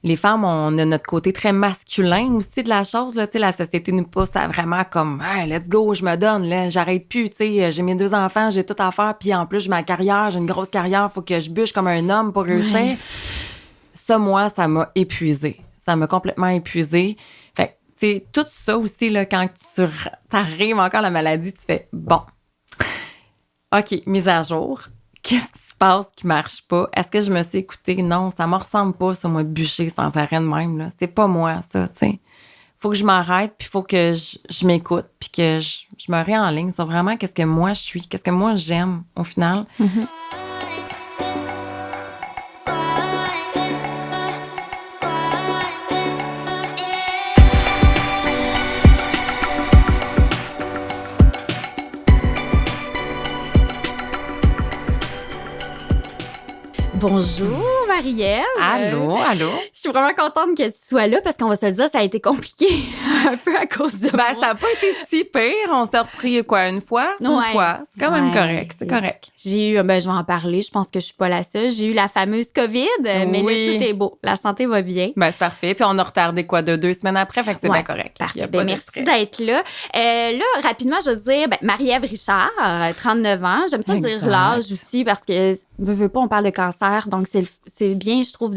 les femmes, on a notre côté très masculin aussi de la chose, là. Tu sais, la société nous pousse à vraiment comme, hey, let's go, je me donne, là, j'arrête plus, tu sais, j'ai mes 2 enfants, j'ai tout à faire, puis en plus, j'ai ma carrière, j'ai une grosse carrière, faut que je bûche comme un homme pour réussir. Ouais. Ça, moi, ça m'a épuisée. Ça m'a complètement épuisée. Fait que, tu sais, tout ça aussi, là, quand t'arrives encore à la maladie, tu fais, bon, OK, mise à jour. Qu'est-ce qui se passe qui marche pas? Est-ce que je me suis écoutée? Non, ça me ressemble pas, ça, moi, bûcher sans arrêt de même, là. C'est pas moi, ça, tu sais. Faut que je m'arrête, puis faut que je m'écoute, puis que je me réenligne sur vraiment qu'est-ce que moi je suis, qu'est-ce que moi j'aime, au final. Bonjour, Marie-Ève. Allô? Je suis vraiment contente que tu sois là parce qu'on va se le dire, ça a été compliqué un peu à cause de moi. Ça n'a pas été si pire. On s'est repris, quoi, une fois? Une fois. C'est quand même correct. C'est correct. J'ai eu, je vais en parler, je pense que je suis pas la seule. J'ai eu la fameuse COVID, mais là, tout est beau. La santé va bien. C'est parfait. Puis on a retardé, quoi, de 2 semaines après, fait que c'est bien correct. Parfait. Merci d'être là. Là, rapidement, je veux dire, Marie-Ève Richard, 39 ans. J'aime ça dire l'âge aussi parce que, veux pas, on parle de cancer, donc c'est bien, je trouve,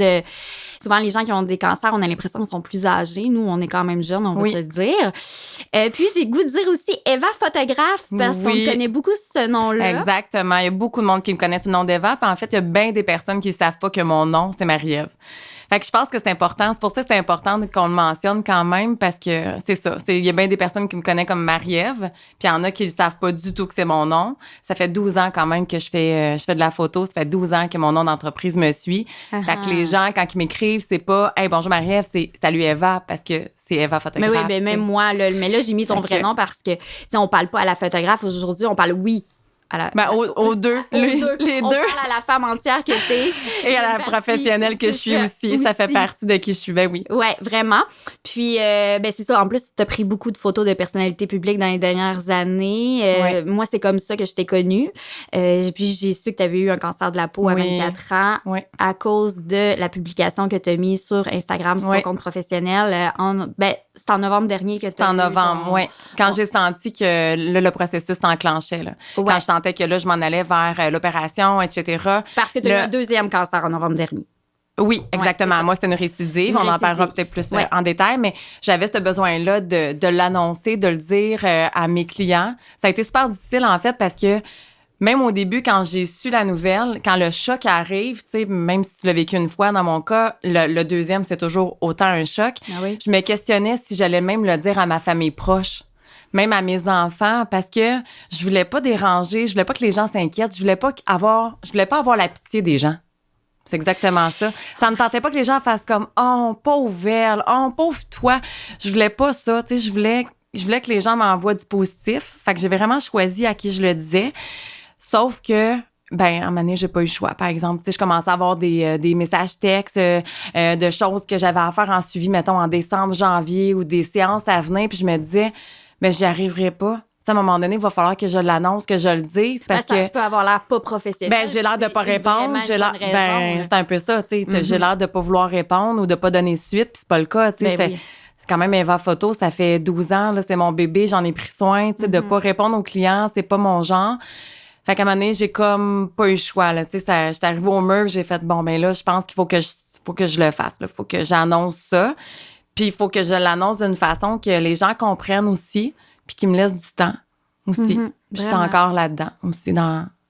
souvent, les gens qui ont des cancers, on a l'impression qu'ils sont plus âgés. Nous, on est quand même jeunes, on va se le dire. Puis, j'ai le goût de dire aussi Eva photographe, parce qu'on connaît beaucoup ce nom-là. Exactement. Il y a beaucoup de monde qui me connaissent le nom d'Eva. Puis en fait, il y a bien des personnes qui ne savent pas que mon nom, c'est Marie-Ève. Fait que je pense que c'est important. C'est pour ça que c'est important qu'on le mentionne quand même, parce que c'est ça. Il y a bien des personnes qui me connaissent comme Marie-Ève, puis il y en a qui ne savent pas du tout que c'est mon nom. Ça fait 12 ans quand même que je fais de la photo. Ça fait 12 ans que mon nom d'entreprise me suit. Fait que les gens, quand ils m'écrivent, c'est pas « Hey, bonjour Marie-Ève », c'est « Salut Eva », parce que c'est Eva photographe. Mais oui, même moi, là, mais là, j'ai mis ton vrai nom parce que, tu sais, on parle pas à la photographe. Aujourd'hui, on parle, aux deux. Les deux. On parle à la femme entière que t'es. Et à la professionnelle que je suis aussi. Ça fait partie de qui je suis, oui. Ouais, vraiment. Puis, c'est ça. En plus, t'as pris beaucoup de photos de personnalités publiques dans les dernières années. Moi, c'est comme ça que je t'ai connue. Puis, j'ai su que t'avais eu un cancer de la peau à 24 ans à cause de la publication que t'as mise sur Instagram, sur ton compte professionnel. C'est en novembre dernier que t'as C'est en novembre, Quand j'ai senti que le processus s'enclenchait, là. Quand je sentais que là, je m'en allais vers l'opération, etc. Parce que tu as eu un deuxième cancer en novembre dernier. Oui, exactement. Moi, c'est une récidive. On en parlera peut-être plus en détail, mais j'avais ce besoin-là de l'annoncer, de le dire à mes clients. Ça a été super difficile, en fait, parce que même au début, quand j'ai su la nouvelle, quand le choc arrive, tu sais, même si tu l'as vécu une fois, dans mon cas, le deuxième, c'est toujours autant un choc. Je me questionnais si j'allais même le dire à ma famille proche, même à mes enfants, parce que je voulais pas déranger, je voulais pas que les gens s'inquiètent, je voulais pas avoir la pitié des gens. C'est exactement ça. Ça me tentait pas que les gens fassent comme « Oh, pauvre elle, oh, pauvre toi ». Je voulais pas ça, tu sais, je voulais que les gens m'envoient du positif. Fait que j'ai vraiment choisi à qui je le disais. Sauf que, à un moment donné, j'ai pas eu le choix. Par exemple, tu sais, je commençais à avoir des messages textes de choses que j'avais à faire en suivi, mettons, en décembre, janvier, ou des séances à venir, puis je me disais « Mais j'y arriverai pas ». À un moment donné, il va falloir que je l'annonce, que je le dise, parce que ça peut avoir l'air pas professionnel. J'ai l'air de pas répondre, c'est un peu ça, tu sais, j'ai l'air de pas vouloir répondre ou de pas donner suite, puis c'est pas le cas, tu sais, c'est quand même Eva Photo, ça fait 12 ans, là, c'est mon bébé, j'en ai pris soin, tu sais, de pas répondre aux clients, c'est pas mon genre. Fait qu'à un moment donné, j'ai comme pas eu le choix, là, tu sais, j'étais arrivée au mur, j'ai fait là, je pense qu'il faut que je le fasse, là, faut que j'annonce ça, puis il faut que je l'annonce d'une façon que les gens comprennent aussi, puis qu'ils me laissent du temps aussi. J'étais encore là-dedans aussi,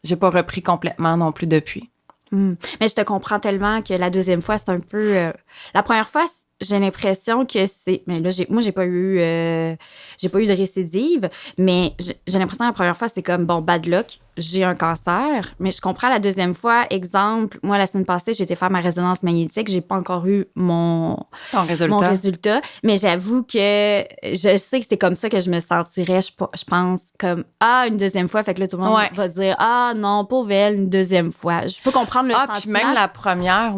j'ai pas repris complètement non plus depuis. Mais je te comprends tellement que la deuxième fois, c'est un peu... la première fois, j'ai l'impression que c'est... Mais là, j'ai pas eu de récidive, mais j'ai l'impression que la première fois, c'est comme, bad luck, j'ai un cancer. Mais je comprends la deuxième fois. Exemple, moi, la semaine passée, j'ai été faire ma résonance magnétique. J'ai pas encore eu mon résultat. Mais j'avoue que je sais que c'est comme ça que je me sentirais, je pense, comme, une deuxième fois. Fait que là, tout le monde va dire, non, pauvre elle, une deuxième fois. Je peux comprendre le sentiment. Puis même la première,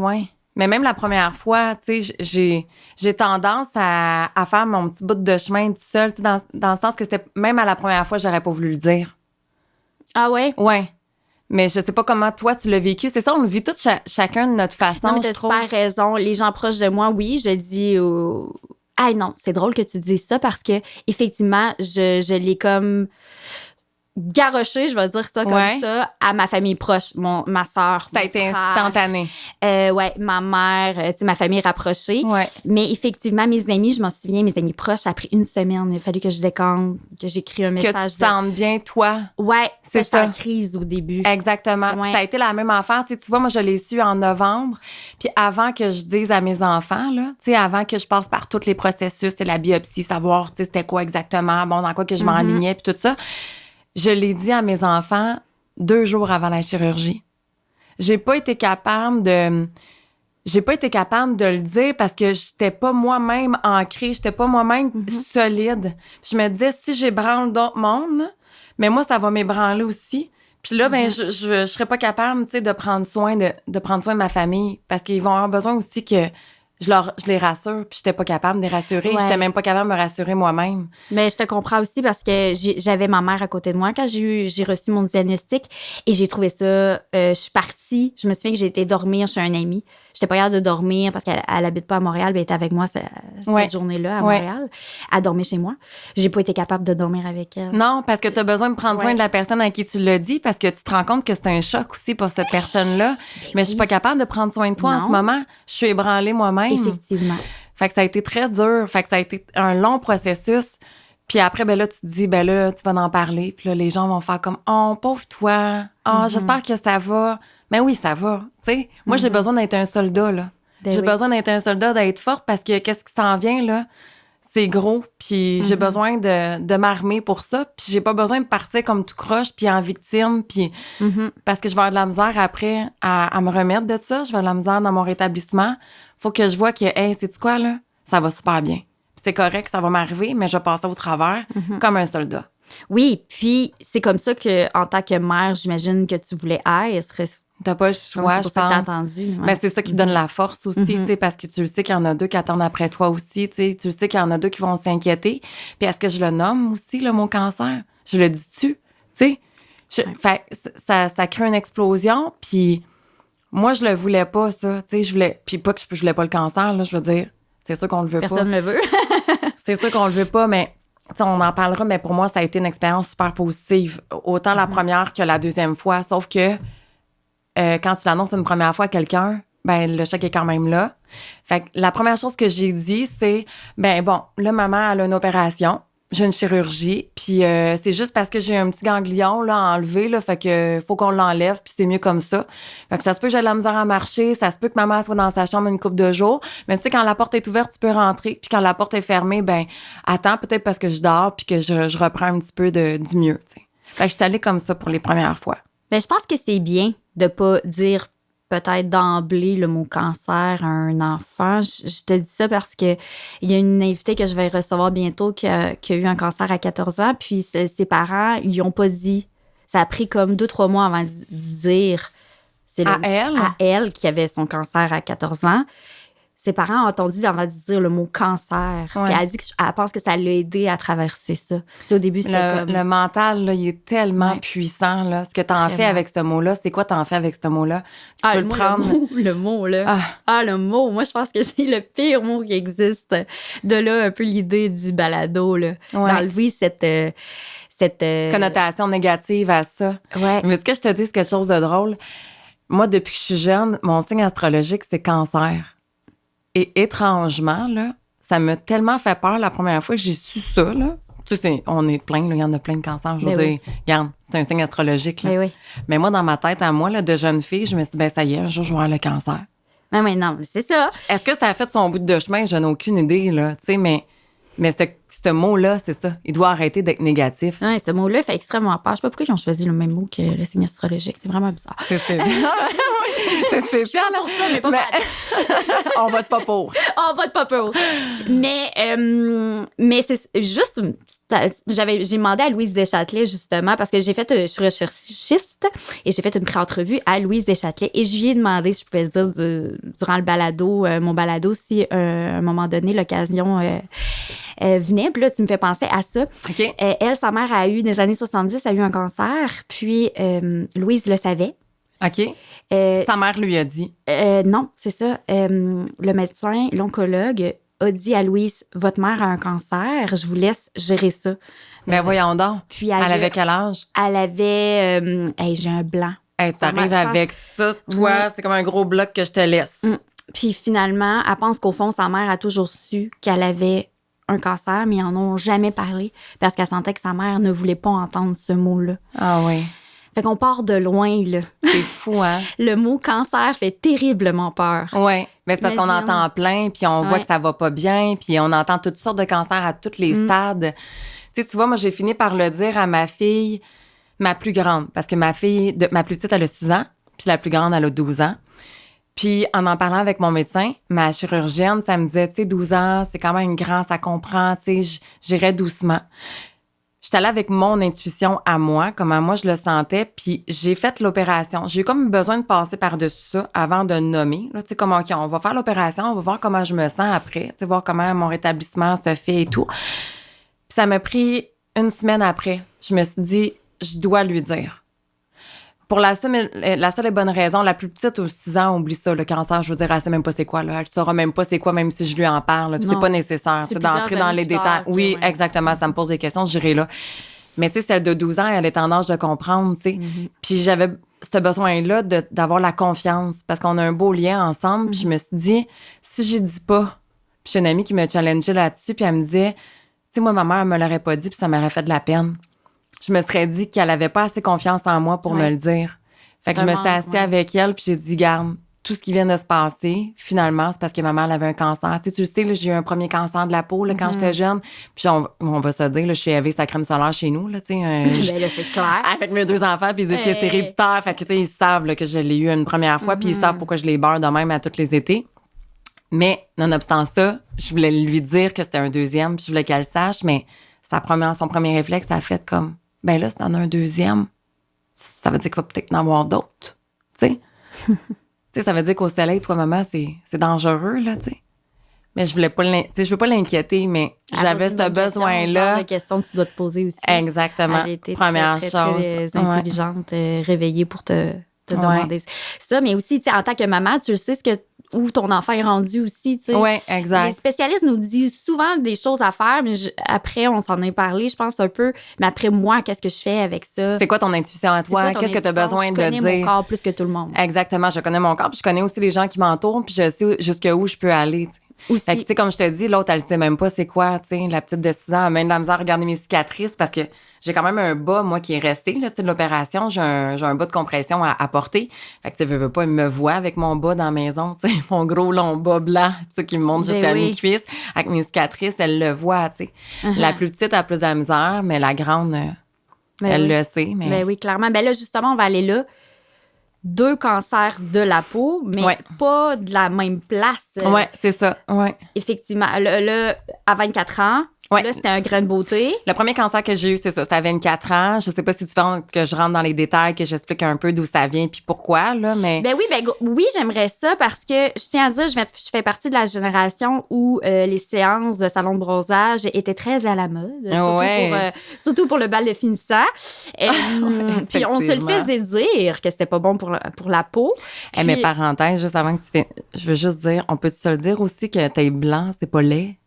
Mais même la première fois, tu sais, j'ai tendance à faire mon petit bout de chemin tout seul, tu sais, dans le sens que c'était même à la première fois, j'aurais pas voulu le dire. Ah ouais? Ouais. Mais je sais pas comment toi, tu l'as vécu. C'est ça, on le vit tout chacun de notre façon, Non, mais je t'as trouve. super raison. Les gens proches de moi, oui, je dis... Ah non, c'est drôle que tu dises ça parce que effectivement, je l'ai comme garoché, je vais dire ça comme ça, à ma famille proche, ma soeur, ça a été instantané. Ouais, ma mère, tu sais, ma famille rapprochée. Ouais. Mais effectivement, mes amis, je m'en souviens, mes amis proches, ça a pris une semaine. Il a fallu que je décompte, que j'écris un message. Que tu te sentes bien, toi. Ouais, c'est ça. en crise au début. Exactement. Ouais. Ça a été la même affaire. Tu vois, moi, je l'ai su en novembre. Puis avant que je dise à mes enfants, là, tu sais, avant que je passe par tous les processus, c'est la biopsie, savoir, tu sais, c'était quoi exactement, bon, dans quoi que je m'enlignais, puis tout ça. Je l'ai dit à mes enfants 2 jours avant la chirurgie. J'ai pas été capable de le dire parce que j'étais pas moi-même ancrée, j'étais pas moi-même solide. Puis je me disais, si j'ébranle d'autres mondes, mais moi, ça va m'ébranler aussi. Puis là, ben, je serais pas capable, tu sais, de prendre soin de ma famille parce qu'ils vont avoir besoin aussi que je les rassure, puis j'étais pas capable de les rassurer. Ouais. J'étais même pas capable de me rassurer moi-même. Mais je te comprends aussi parce que j'avais ma mère à côté de moi quand j'ai reçu mon diagnostic et j'ai trouvé ça... je suis partie. Je me souviens que j'ai été dormir chez un ami. J'étais pas capable de dormir parce qu'elle habite pas à Montréal, mais elle était avec moi cette journée-là à Montréal. Elle dormait chez moi. J'ai pas été capable de dormir avec elle. Non, parce que tu as besoin de prendre soin de la personne à qui tu l'as dit parce que tu te rends compte que c'est un choc aussi pour cette personne-là. Mais je suis pas capable de prendre soin de toi en ce moment. Je suis ébranlée moi-même. Effectivement. Fait que ça a été très dur. Fait que ça a été un long processus. Puis après, ben là, tu te dis, ben là, tu vas en parler. Puis là, les gens vont faire comme, oh, pauvre toi. Oh, j'espère que ça va. Ben oui, ça va. Tu sais, moi, j'ai besoin d'être un soldat, là. J'ai besoin d'être un soldat, d'être forte parce que qu'est-ce qui s'en vient, là? C'est gros. Puis j'ai besoin de m'armer pour ça. Puis j'ai pas besoin de partir comme tout croche, puis en victime. Puis parce que je vais avoir de la misère après à me remettre de ça. Je vais avoir de la misère dans mon rétablissement. Faut que je vois que, hey, sais-tu quoi, là? Ça va super bien. Puis c'est correct, ça va m'arriver, mais je vais passer au travers comme un soldat. Oui, puis c'est comme ça que en tant que mère, j'imagine que tu voulais être. T'as pas le choix, je pense. Ouais. Mais c'est ça qui donne la force aussi, tu sais, parce que tu le sais qu'il y en a 2 qui attendent après toi aussi, tu sais. Tu le sais qu'il y en a 2 qui vont s'inquiéter. Puis est-ce que je le nomme aussi, le mot cancer? Je le dis-tu? Tu sais? Fait ça crée une explosion, puis moi, je le voulais pas, ça. Tu sais, je voulais... Puis pas que je voulais pas le cancer, là, je veux dire. C'est sûr qu'on le veut Personne pas. le veut. C'est sûr qu'on le veut pas, mais... T'sais, on en parlera, mais pour moi, ça a été une expérience super positive. Autant la première que la deuxième fois. Sauf que quand tu l'annonces une première fois à quelqu'un, ben le choc est quand même là. Fait que la première chose que j'ai dit, c'est, ben bon, là, maman, elle a une opération. J'ai une chirurgie, puis c'est juste parce que j'ai un petit ganglion là à enlever, là, fait que faut qu'on l'enlève, puis c'est mieux comme ça. Fait que ça se peut que j'ai de la misère à marcher, ça se peut que maman soit dans sa chambre une couple de jours, mais tu sais, quand la porte est ouverte, tu peux rentrer, puis quand la porte est fermée, ben attends, peut-être parce que je dors, puis que je reprends un petit peu du mieux, tu sais. Fait que je suis allée comme ça pour les premières fois. Ben, je pense que c'est bien de pas dire peut-être d'emblée le mot cancer à un enfant. Je te dis ça parce que il y a une invitée que je vais recevoir bientôt qui a eu un cancer à 14 ans, puis ses parents, ils lui ont pas dit. Ça a pris comme 2-3 mois avant de dire. C'est à elle qui avait son cancer à 14 ans. Ses parents ont entendu avant de dire le mot cancer. Ouais. Puis elle dit qu'elle pense que ça l'a aidé à traverser ça. Tu sais, au début, c'était comme... Le mental, là, il est tellement puissant, là. Ce que t'en fais avec ce mot-là, c'est quoi t'en fais avec ce mot-là? Tu peux le prendre... Le mot, là. Le mot. Moi, je pense que c'est le pire mot qui existe. De là, un peu l'idée du balado, là. D'enlever cette connotation négative à ça. Ouais. Mais est-ce que je te dis quelque chose de drôle? Moi, depuis que je suis jeune, mon signe astrologique, c'est cancer. Et étrangement, là, ça m'a tellement fait peur la première fois que j'ai su ça, là. Tu sais, on est plein, là, il y en a plein de cancers. Je veux dire, regarde, c'est un signe astrologique, là. Oui. Mais moi, dans ma tête, à moi, là, de jeune fille, je me suis dit, ben ça y est, un jour, je vais avoir le cancer. Mais non, c'est ça. Est-ce que ça a fait son bout de chemin? Je n'ai aucune idée, là. Tu sais, mais ce mot-là, c'est ça. Il doit arrêter d'être négatif. Oui, ce mot-là fait extrêmement peur. Je sais pas pourquoi ils ont choisi le même mot que le signe astrologique. C'est vraiment bizarre. C'est spécial. C'est spécial. Pour ça, mais pas mal. On vote pas pour. On vote pas pour. Mais c'est juste... J'ai demandé à Louise Deschâtelet, justement, parce que je suis recherchiste et j'ai fait une pré-entrevue à Louise Deschâtelet et je lui ai demandé si je pouvais dire durant le balado, mon balado, si à un moment donné, l'occasion venait. Puis là, tu me fais penser à ça. OK. Elle, sa mère a eu, dans les années 70, a eu un cancer. Puis Louise le savait. OK. Sa mère lui a dit. Non, c'est ça. Le médecin, l'oncologue, a dit à Louise, votre mère a un cancer, je vous laisse gérer ça. Ben voyons donc. Puis elle avait quel âge? Elle avait... j'ai un blanc. Hey, t'arrives avec ça, toi, c'est comme un gros bloc que je te laisse. Puis finalement, elle pense qu'au fond, sa mère a toujours su qu'elle avait un cancer, mais ils en ont jamais parlé parce qu'elle sentait que sa mère ne voulait pas entendre ce mot-là. Ah oui. Fait qu'on part de loin, là. C'est fou, hein? Le mot cancer fait terriblement peur. Oui, mais c'est parce qu'on entend plein, puis on voit que ça va pas bien, puis on entend toutes sortes de cancers à tous les stades. Tu sais, tu vois, moi, j'ai fini par le dire à ma fille, ma plus grande, parce que ma plus petite, elle a 6 ans, puis la plus grande, elle a 12 ans. Puis en parlant avec mon médecin, ma chirurgienne, ça me disait, tu sais, 12 ans, c'est quand même grand, ça comprend, tu sais, j'irais doucement. J'étais allée avec mon intuition à moi, comment moi je le sentais, puis j'ai fait l'opération. J'ai eu comme besoin de passer par-dessus ça avant de nommer. Là, tu sais, comme, OK, on va faire l'opération, on va voir comment je me sens après, tu sais, voir comment mon rétablissement se fait et tout. Puis ça m'a pris 1 semaine après. Je me suis dit, je dois lui dire. Pour la seule et bonne raison, la plus petite aux 6 ans, oublie ça, le cancer, je veux dire, elle sait même pas c'est quoi, là. Elle saura même pas c'est quoi, même si je lui en parle. Puis c'est pas nécessaire, c'est d'entrer dans les détails. Oui, exactement, ça me pose des questions, j'irai là. Mais tu sais, celle de 12 ans, elle est en âge de comprendre, tu sais. Puis j'avais ce besoin-là d'avoir la confiance, parce qu'on a un beau lien ensemble. Puis je me suis dit, si j'y dis pas, puis j'ai une amie qui me challengeait là-dessus, puis elle me disait, tu sais, moi, ma mère, elle me l'aurait pas dit, puis ça m'aurait fait de la peine. Je me serais dit qu'elle avait pas assez confiance en moi pour me le dire. Fait que vraiment, je me suis assise avec elle, puis j'ai dit, garde, tout ce qui vient de se passer, finalement, c'est parce que ma mère elle avait un cancer. Tu sais, là, j'ai eu un premier cancer de la peau là, quand j'étais jeune. Puis on va se dire, là, je suis avec sa crème solaire chez nous, là, tu sais. Ben là, c'est clair. Avec mes 2 enfants, puis ils disent que c'est héréditaire. Fait que, tu sais, ils savent là, que je l'ai eu une première fois, puis ils savent pourquoi je les beurre de même à tous les étés. Mais, nonobstant ça, je voulais lui dire que c'était un deuxième, puis je voulais qu'elle sache, mais son premier réflexe, ça a fait comme, ben là, si t'en as un deuxième, ça veut dire qu'il va peut-être en avoir d'autres, tu sais. Tu sais, ça veut dire qu'au soleil, toi, maman, c'est dangereux, là, tu sais. Mais je voulais pas je veux pas l'inquiéter, mais j'avais ce besoin-là. C'est la question que tu dois te poser aussi. Exactement. Elle était première chose. Très intelligente, réveillée pour te demander ça. Mais aussi, tu sais, en tant que maman, tu sais où ton enfant est rendu aussi, tu sais. Oui, exact. Les spécialistes nous disent souvent des choses à faire, mais après, on s'en est parlé, je pense, un peu. Mais après, moi, qu'est-ce que je fais avec ça? C'est quoi ton intuition à toi? Qu'est-ce que tu as besoin de dire? Je connais mon corps plus que tout le monde. Exactement, je connais mon corps, puis je connais aussi les gens qui m'entourent, puis je sais jusqu'où je peux aller, tu sais. Aussi. Fait que, tu sais, comme je te dis, l'autre, elle sait même pas c'est quoi, tu sais, la petite de 6 ans, elle a même de la misère à regarder mes cicatrices parce que j'ai quand même un bas, moi, qui est resté, là, tu sais, de l'opération. J'ai un bas de compression à porter. Fait que, tu veux pas, il me voit avec mon bas dans la maison, tu sais, mon gros long bas blanc, tu sais, qui me monte jusqu'à mes cuisses. Avec mes cicatrices, elle le voit, tu sais. La plus petite a plus de la misère, mais la grande, elle le sait. Mais... Ben oui, clairement. Ben là, justement, on va aller là. 2 cancers de la peau, mais pas de la même place. Oui, c'est ça. Ouais. Effectivement. Là, à 24 ans, là, c'était un grain de beauté. Le premier cancer que j'ai eu, c'est ça. C'était à 24 ans. Je sais pas si tu veux que je rentre dans les détails, que j'explique un peu d'où ça vient puis pourquoi, là, mais... Oui, j'aimerais ça parce que, je tiens à dire, je fais partie de la génération où les séances de salon de bronzage étaient très à la mode. Surtout pour le bal de finissant. Puis on se le faisait dire que c'était pas bon pour la peau. Puis... mais parenthèse, juste avant que tu fais... Je veux juste dire, on peut se le dire aussi que t'es blanc, c'est pas laid?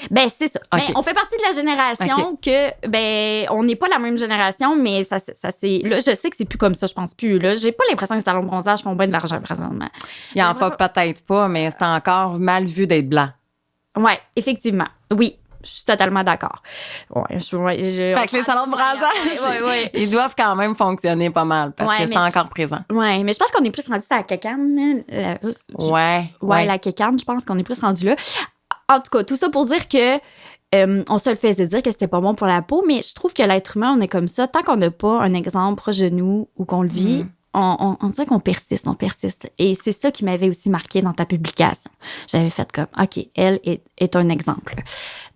Ben c'est ça. Okay. Ben, on fait partie de la génération que on n'est pas la même génération, mais ça c'est là je sais que c'est plus comme ça, je pense plus là. J'ai pas l'impression que les salons de bronzage font bien de l'argent présentement. Il en faut peut-être pas, mais c'est encore mal vu d'être blanc. Ouais, effectivement. Oui. Je suis totalement d'accord. Fait que les salons de bronzage, ils doivent quand même fonctionner pas mal parce que c'est encore présent. Oui, mais je pense qu'on est plus rendu à la kékane. La kékane, je pense qu'on est plus rendu là. En tout cas, tout ça pour dire que on se le faisait dire que c'était pas bon pour la peau, mais je trouve que l'être humain, on est comme ça. Tant qu'on n'a pas un exemple proche de nous ou qu'on le vit, on dirait qu'on persiste, Et c'est ça qui m'avait aussi marqué dans ta publication. J'avais fait comme, OK, elle est un exemple.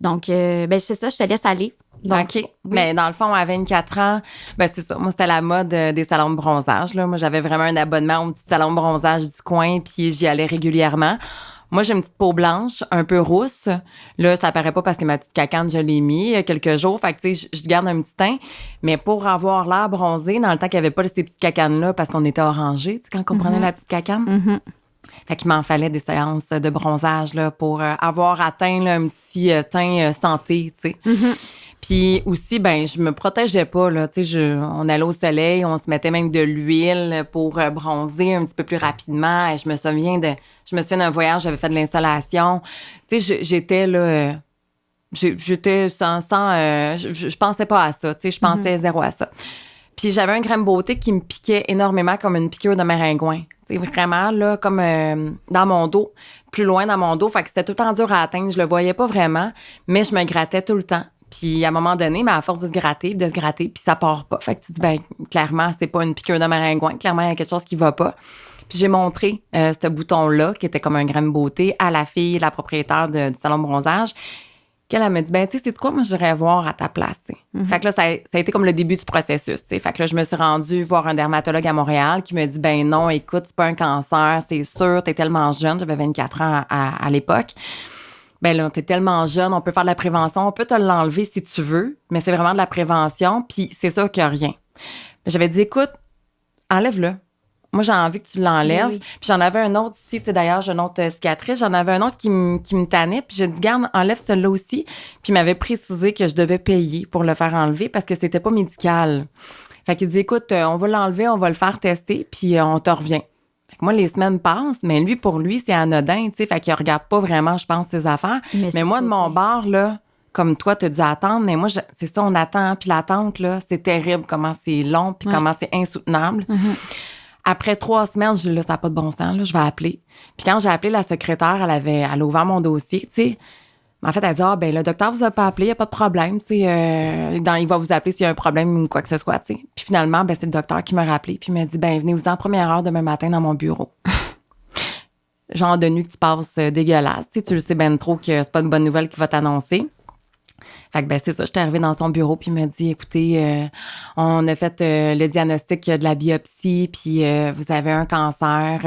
Donc, c'est ça, je te laisse aller. Donc, OK. Mais dans le fond, à 24 ans, c'est ça. Moi, c'était la mode des salons de bronzage, là. Moi, j'avais vraiment un abonnement au petit salon de bronzage du coin, puis j'y allais régulièrement. Moi, j'ai une petite peau blanche, un peu rousse. Là, ça paraît pas parce que ma petite cacane, je l'ai mis il y a quelques jours. Fait que, tu sais, je garde un petit teint. Mais pour avoir l'air bronzé, dans le temps qu'il n'y avait pas ces petites cacanes-là, parce qu'on était orangés, tu sais, quand on prenait la petite cacane. Fait qu'il m'en fallait des séances de bronzage, là, pour avoir atteint, là, un petit teint santé, tu sais. Puis aussi, ben je me protégeais pas, là. Tu sais, on allait au soleil, on se mettait même de l'huile pour bronzer un petit peu plus rapidement. Et je me souviens d'un voyage, j'avais fait de l'insolation. Tu sais, j'étais là... j'étais je pensais pas à ça, tu sais, je pensais zéro à ça. Puis j'avais un crème beauté qui me piquait énormément comme une piqûre de maringouin. C'est vraiment là, comme dans mon dos, plus loin dans mon dos. Fait que c'était tout le temps dur à atteindre. Je le voyais pas vraiment, mais je me grattais tout le temps. Puis à un moment donné, à force de se gratter, puis ça part pas. Fait que tu dis, ben clairement, c'est pas une piqûre de maringouin. Clairement, il y a quelque chose qui va pas. Puis j'ai montré ce bouton-là, qui était comme un crème beauté, à la fille, la propriétaire du salon de bronzage. Qu'elle m'a dit, ben, tu sais, c'est quoi, moi, j'irais voir à ta place, tu sais. Fait que là, ça a été comme le début du processus, tu sais. Fait que là, je me suis rendue voir un dermatologue à Montréal qui me dit, ben non, écoute, c'est pas un cancer, c'est sûr, t'es tellement jeune. J'avais 24 ans à l'époque. Ben là, t'es tellement jeune, on peut faire de la prévention, on peut te l'enlever si tu veux, mais c'est vraiment de la prévention, puis c'est sûr qu'il y a rien. J'avais dit, écoute, enlève-le. Moi, j'ai envie que tu l'enlèves. Oui. Puis j'en avais un autre ici, c'est d'ailleurs, j'ai une autre cicatrice. J'en avais un autre qui me tannait. Puis j'ai dit, garde, enlève celui-là aussi. Puis il m'avait précisé que je devais payer pour le faire enlever parce que c'était pas médical. Fait qu'il dit, écoute, on va l'enlever, on va le faire tester, puis on te revient. Fait que moi, les semaines passent, mais lui, pour lui, c'est anodin, tu sais. Fait qu'il regarde pas vraiment, je pense, ses affaires. Mais moi, de mon bord, là, comme toi, t'as dû attendre, mais moi, c'est ça, on attend. Puis l'attente, là, c'est terrible, comment c'est long, puis comment c'est insoutenable. Après 3 semaines, je dis, là, ça n'a pas de bon sens, là, je vais appeler. Puis quand j'ai appelé la secrétaire, elle a ouvert mon dossier, tu sais. En fait, elle dit, ben le docteur vous a pas appelé, il n'y a pas de problème, tu sais. Il va vous appeler s'il y a un problème ou quoi que ce soit, tu sais. Puis finalement, ben c'est le docteur qui m'a rappelé, puis il m'a dit, ben venez-vous en première heure demain matin dans mon bureau. Genre de nuit que tu passes dégueulasse, tu sais, tu le sais ben trop que c'est pas une bonne nouvelle qui va t'annoncer. Fait que ben c'est ça, j'étais arrivée dans son bureau puis il m'a dit, écoutez, on a fait le diagnostic de la biopsie puis vous avez un cancer.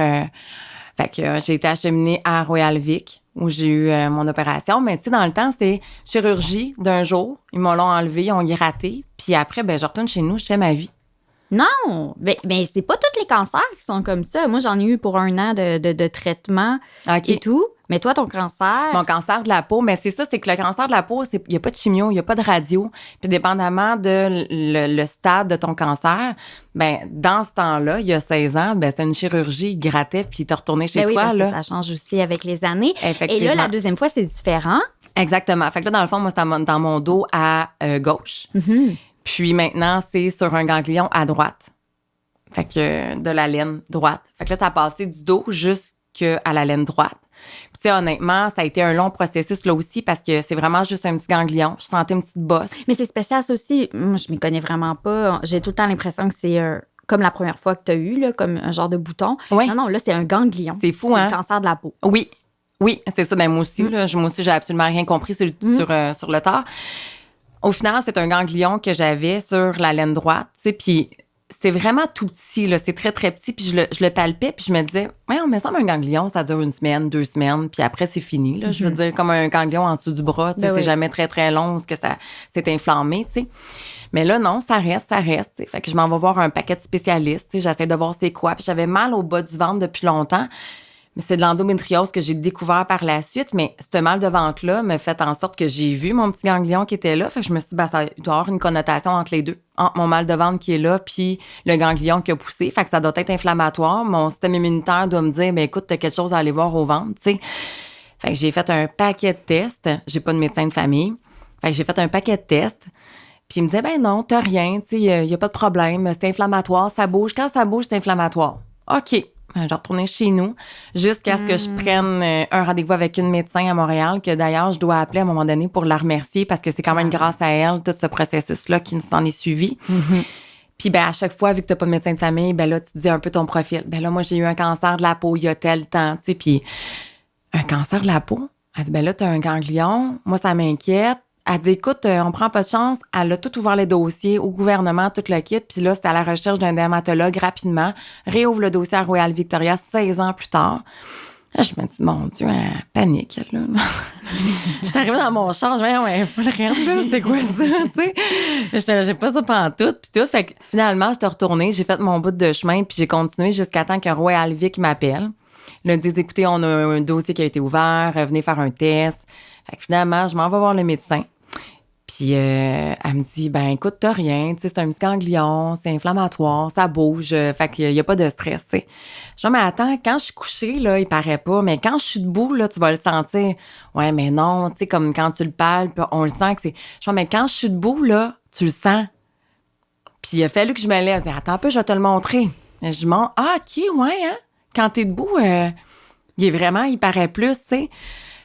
Fait que j'ai été acheminée à Royal Vic où j'ai eu mon opération. Mais tu sais, dans le temps, c'était chirurgie d'un jour. Ils m'ont enlevé, ils ont gratté. Puis après, ben je retourne chez nous, je fais ma vie. Non, mais c'est pas tous les cancers qui sont comme ça. Moi, j'en ai eu pour 1 an de traitement et tout. Mais toi, ton cancer... Mon cancer de la peau, mais c'est ça, c'est que le cancer de la peau, il n'y a pas de chimio, il n'y a pas de radio. Puis dépendamment de le stade de ton cancer, ben dans ce temps-là, il y a 16 ans, ben c'est une chirurgie, il grattait puis t'es retourné chez toi. Parce là. que ça change aussi avec les années. Effectivement. Et là, la deuxième fois, c'est différent. Exactement. Fait que là, dans le fond, moi, c'est dans mon dos à gauche. Puis maintenant, c'est sur un ganglion à droite. Fait que de la laine droite. Fait que là, ça a passé du dos jusqu'à la laine droite. Puis, tu sais, honnêtement, ça a été un long processus là aussi parce que c'est vraiment juste un petit ganglion. Je sentais une petite bosse. Mais c'est spécial, ça aussi. Moi, je m'y connais vraiment pas. J'ai tout le temps l'impression que c'est comme la première fois que tu as eu, là, comme un genre de bouton. Oui. Non, là, c'est un ganglion. C'est fou, hein? C'est le cancer de la peau. Oui, c'est ça. Ben, moi aussi, j'ai absolument rien compris sur le tard. Au final, c'est un ganglion que j'avais sur la laine droite, tu sais, puis c'est vraiment tout petit, là, c'est très, très petit, puis je le palpais, puis je me disais, ouais, on me semble un ganglion, ça dure 1 semaine, 2 semaines, puis après, c'est fini, là, je veux dire, comme un ganglion en dessous du bras, tu sais, c'est jamais très, très long, parce que ça s'est inflammé, tu sais. Mais là, non, ça reste, tu sais. Fait que je m'en vais voir un paquet de spécialistes, tu sais, j'essaie de voir c'est quoi, puis j'avais mal au bas du ventre depuis longtemps. Mais c'est de l'endométriose que j'ai découvert par la suite. Mais ce mal de ventre-là m'a fait en sorte que j'ai vu mon petit ganglion qui était là. Fait que je me suis dit, ça doit avoir une connotation entre les deux. Entre mon mal de ventre qui est là, puis le ganglion qui a poussé. Fait que ça doit être inflammatoire. Mon système immunitaire doit me dire, écoute, t'as quelque chose à aller voir au ventre, tu sais. Fait que j'ai fait un paquet de tests. J'ai pas de médecin de famille. Fait que j'ai fait un paquet de tests. Puis il me disait, non, t'as rien, tu sais, y a pas de problème. C'est inflammatoire, ça bouge. Quand ça bouge, c'est inflammatoire. OK. Je retournais chez nous jusqu'à ce que je prenne un rendez-vous avec une médecin à Montréal que d'ailleurs je dois appeler à un moment donné pour la remercier parce que c'est quand même grâce à elle tout ce processus-là qui s'en est suivi. Puis à chaque fois, vu que t'as pas de médecin de famille, là tu dis un peu ton profil. Là moi j'ai eu un cancer de la peau il y a tel temps, tu sais, puis un cancer de la peau. Elle dit là t'as un ganglion, moi ça m'inquiète. Elle dit, écoute, on prend pas de chance. Elle a tout ouvert les dossiers au gouvernement, tout le kit. Puis là, c'était à la recherche d'un dermatologue rapidement. Réouvre le dossier à Royal Victoria 16 ans plus tard. Là, je me dis, mon Dieu, elle panique, là. Je suis arrivée dans mon char, je me dis, ouais, faut le regarder, là, c'est quoi ça, tu sais? J'étais là, j'ai pas ça pantoute, puis tout. Fait que finalement, j'étais retournée, j'ai fait mon bout de chemin, puis j'ai continué jusqu'à temps que Roy Alvic m'appelle. Là, ils disent, écoutez, on a un dossier qui a été ouvert, venez faire un test. Fait que finalement, je m'en vais voir le médecin. Puis elle me dit, ben écoute, t'as rien, tu sais, c'est un petit ganglion, c'est inflammatoire, ça bouge, fait qu'il y a pas de stress, tu sais. Je dis, mais attends, quand je suis couchée, là, il paraît pas, mais quand je suis debout, là, tu vas le sentir. Ouais, mais non, tu sais, comme quand tu le palpes, on le sent que c'est... Je dis, mais quand je suis debout, là, tu le sens. Puis il a fallu que je me lève. Je dis, attends un peu, je vais te le montrer. Et je montre, ah, OK, ouais, hein? Quand t'es debout, il paraît plus, tu sais.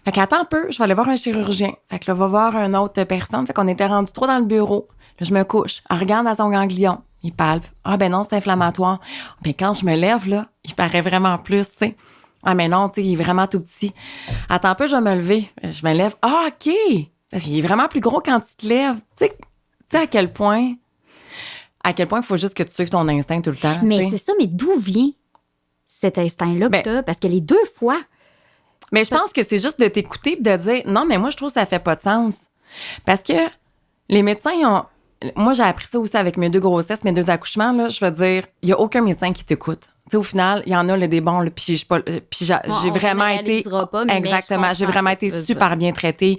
Fait qu'attends un peu, je vais aller voir un chirurgien. Fait que là, va voir une autre personne. Fait qu'on était rendu trop dans le bureau. Là, je me couche. Elle regarde à son ganglion. Il palpe. Ah, ben non, c'est inflammatoire. Mais quand je me lève, là, il paraît vraiment plus, tu sais. Ah, mais non, tu sais, il est vraiment tout petit. Attends un peu, je vais me lever. Je me lève. Ah, OK! Parce qu'il est vraiment plus gros quand tu te lèves. Tu sais à quel point il faut juste que tu suives ton instinct tout le temps. Mais t'sais. c'est ça, mais d'où vient cet instinct-là que t'as? Parce que les 2 fois... Mais je pense que c'est juste de t'écouter et de dire non, mais moi, je trouve que ça fait pas de sens. Parce que les médecins, moi, j'ai appris ça aussi avec mes 2 grossesses, mes 2 accouchements, là. Je veux dire, il y a aucun médecin qui t'écoute. Tu sais, au final, il y en a des bons, là, puis j'ai vraiment été. Pas, mais exactement, j'ai vraiment été super bien traitée.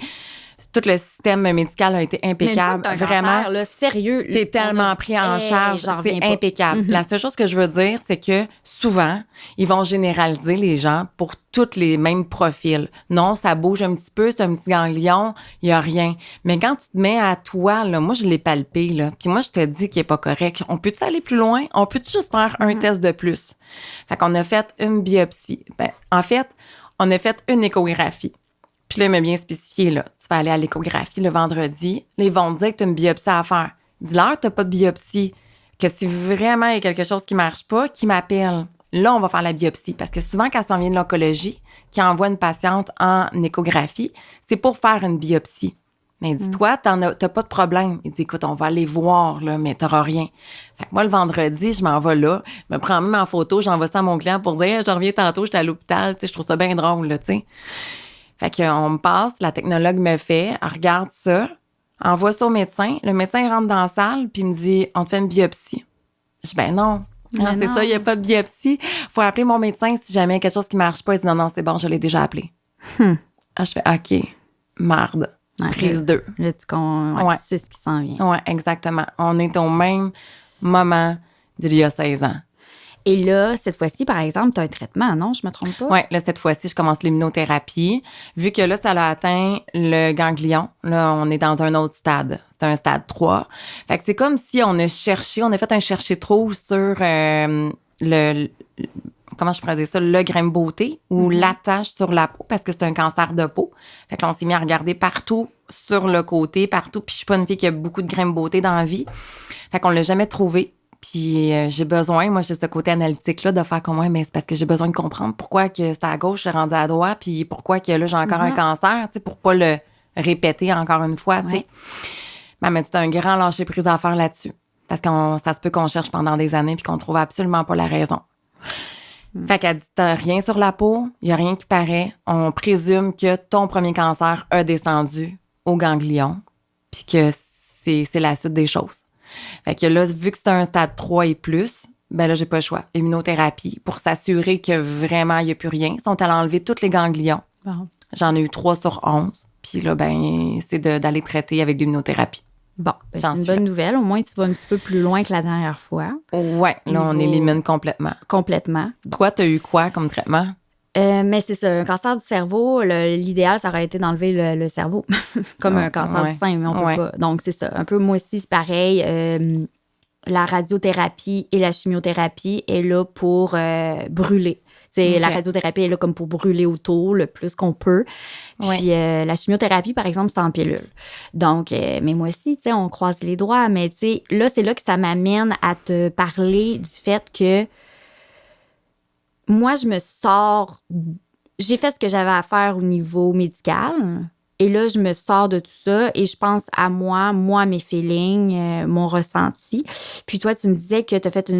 Tout le système médical a été impeccable. Vraiment. Cancer, là, sérieux. T'es tellement pris en charge. C'est impeccable. La seule chose que je veux dire, c'est que souvent, ils vont généraliser les gens pour tous les mêmes profils. Non, ça bouge un petit peu, c'est un petit ganglion, il y a rien. Mais quand tu te mets à toi, là, moi, je l'ai palpé, là. Puis moi, je te dis qu'il est pas correct. On peut-tu aller plus loin? On peut-tu juste faire un test de plus? Fait qu'on a fait une biopsie. Ben, en fait, on a fait une échographie. Puis là, il m'a bien spécifié, là, tu vas aller à l'échographie le vendredi. Là, ils vont te dire que tu as une biopsie à faire. Dis-leur que tu n'as pas de biopsie. Que si vraiment il y a quelque chose qui ne marche pas, qu'ils m'appellent. Là, on va faire la biopsie. Parce que souvent, quand ça vient de l'oncologie, qui envoie une patiente en échographie, c'est pour faire une biopsie. Mais dis-toi, t'as pas de problème. Il dit, écoute, on va aller voir, là, mais t'auras rien. Fait que moi, le vendredi, je m'en vais là, je me prends même en photo, j'envoie ça à mon client pour dire, je reviens tantôt, j'étais à l'hôpital, tu sais, je trouve ça bien drôle, là, tu sais. Fait qu'on me passe, la technologue me fait, elle regarde ça, envoie ça au médecin. Le médecin rentre dans la salle, puis il me dit, on te fait une biopsie. Je dis, ben non. Non, c'est ça, il n'y a pas de biopsie. Faut appeler mon médecin si jamais il y a quelque chose qui marche pas. Il dit, non, c'est bon, je l'ai déjà appelé. Ah, je fais, OK, marde. Ouais, Prise 2. Là, tu sais ce qui s'en vient. Oui, exactement. On est au même moment d'il y a 16 ans. Et là, cette fois-ci, par exemple, tu as un traitement, non? Je me trompe pas? Oui, là, cette fois-ci, je commence l'immunothérapie. Vu que là, ça a atteint le ganglion, là, on est dans un autre stade. C'est un stade 3. Fait que c'est comme si on a fait un chercher-trou sur comment je pourrais dire ça, le grain de beauté ou l'attache sur la peau parce que c'est un cancer de peau. Fait que là, on s'est mis à regarder partout sur le côté, partout. Puis je suis pas une fille qui a beaucoup de grains de beauté dans la vie. Fait qu'on l'a jamais trouvé. Puis j'ai besoin, moi, j'ai ce côté analytique-là de faire comme, mais c'est parce que j'ai besoin de comprendre pourquoi que c'est à gauche, je suis rendue à droite, puis pourquoi que là, j'ai encore un cancer, tu sais, pour pas le répéter encore une fois, tu sais. Mais elle m'a dit, c'est un grand lâcher-prise à faire là-dessus. Parce que ça se peut qu'on cherche pendant des années puis qu'on trouve absolument pas la raison. Fait qu'elle dit, t'as rien sur la peau, il y a rien qui paraît. On présume que ton premier cancer a descendu au ganglion puis que c'est la suite des choses. Fait que là, vu que c'est un stade 3 et plus, ben là, j'ai pas le choix. Immunothérapie pour s'assurer que vraiment, il n'y a plus rien. Ils sont allés enlever tous les ganglions. Bon. J'en ai eu 3 sur 11. Puis là, ben, c'est d'aller traiter avec l'immunothérapie. Bon, ben c'est une bonne nouvelle. Au moins, tu vas un petit peu plus loin que la dernière fois. Ouais, là, on élimine complètement. Complètement. Toi, t'as eu quoi comme traitement? Mais c'est ça, un cancer du cerveau, l'idéal, ça aurait été d'enlever le cerveau, comme un cancer du sein, mais on peut pas. Donc, c'est ça. Un peu, moi aussi, c'est pareil. La radiothérapie et la chimiothérapie est là pour brûler. La radiothérapie est là comme pour brûler autour le plus qu'on peut. Puis la chimiothérapie, par exemple, c'est en pilule. Donc, mais moi aussi, on croise les doigts. Mais là, c'est là que ça m'amène à te parler du fait que moi, je me sors... J'ai fait ce que j'avais à faire au niveau médical. Et là, je me sors de tout ça et je pense à moi, mes feelings, mon ressenti. Puis toi, tu me disais que tu as fait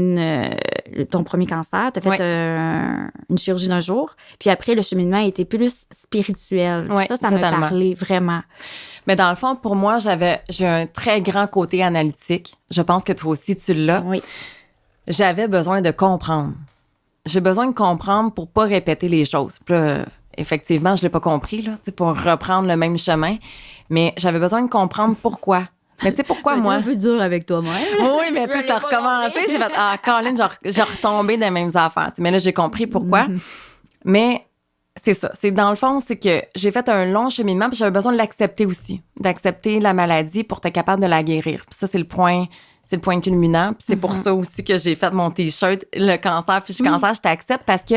ton premier cancer, tu as fait une chirurgie d'un jour. Puis après, le cheminement a été plus spirituel. Oui, ça m'a parlé vraiment. Mais dans le fond, pour moi, j'ai un très grand côté analytique. Je pense que toi aussi, tu l'as. Oui. J'avais besoin de comprendre. J'ai besoin de comprendre pour pas répéter les choses. Puis là, effectivement, je l'ai pas compris, là, pour reprendre le même chemin. Mais j'avais besoin de comprendre pourquoi. Mais tu sais, pourquoi moi? C'est un peu dur avec toi-même. Oui, mais tu sais, ça a recommencé. J'ai fait, Colin, j'ai retombé dans les mêmes affaires. Mais là, j'ai compris pourquoi. Mais c'est ça. C'est dans le fond, c'est que j'ai fait un long cheminement puis j'avais besoin de l'accepter aussi. D'accepter la maladie pour être capable de la guérir. Puis ça, c'est le point culminant. Puis c'est pour ça aussi que j'ai fait mon T-shirt, le cancer, fiche cancer, je t'accepte parce que